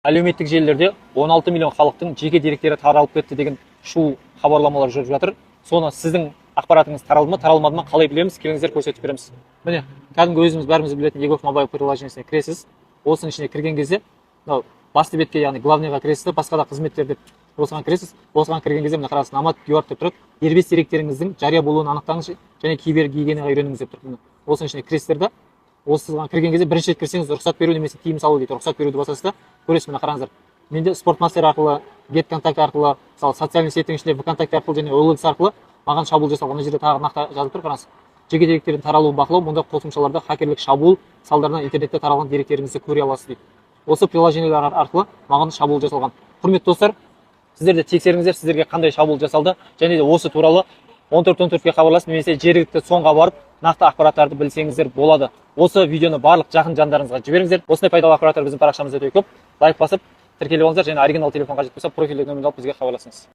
Әлеуметтік желілерде 16 миллион халықтың жеке деректері таралып кетті деген шу хабарламалар жүріп жатыр. Соны сіздің ақпаратыңыз таралды ма, таралмады ма, қалай білеміз? Келіңіздер көрсетіп береміз. Міне, кәдімгі өзіміз бәріміз білетін Егов мобайл приложениесіне кіресіз. Осының ішіне кірген кезде, мынау басты бетке, яғни главныйға кіресіз, басқа да қызметтер деп осыған кіресіз. Осыған кірген кезде мына қарасыз, намат QR деп тұрады. Дербес деректеріңіздің жария болуын анықтаңыз және кибер гигиенаға үйреніңіз деп тұр. Осының ішіне кіресіздер де, осыған кірген кезде бірінші рет кірсеңіз рұқсат беру немесе тыйым салу дейді. Рұқсат беруді басасыз да, көресіз, мына қараңыздар. Менде спортмастер арқылы, GetContact арқылы, мысалы социальный сеттің ішінде ВКонтакте арқылы және OLX арқылы маған шабуыл жасалған. Мына жерде тағы нақты жазып тұр, қараңыз. Жеке деректердің таралуын бақылау, мұнда қосымшаларда хакерлік шабуыл салдарынан интернетте таралған деректеріңізді көре аласыз дейді. Осы приложениелер арқылы маған шабуыл жасалған. Құрметті достар, сіздер де тексеріңіздер, сіздерге қандай шабуыл жасалды, және де осы туралы 1414-ке хабарласып, немесе жергілікті соңға барып, нақты ақпараттарды білсеңіздер болады. Осы видеоны барлық жақын жандарыңызға жіберіңіздер. Осындай пайдалы ақпараттар біздің парақшамызда өте көп. Лайк басып, тіркеліп алыңыздар, және оригинал телефон қажет болса, профильдік нөмірді алып бізге хабарласыңыз.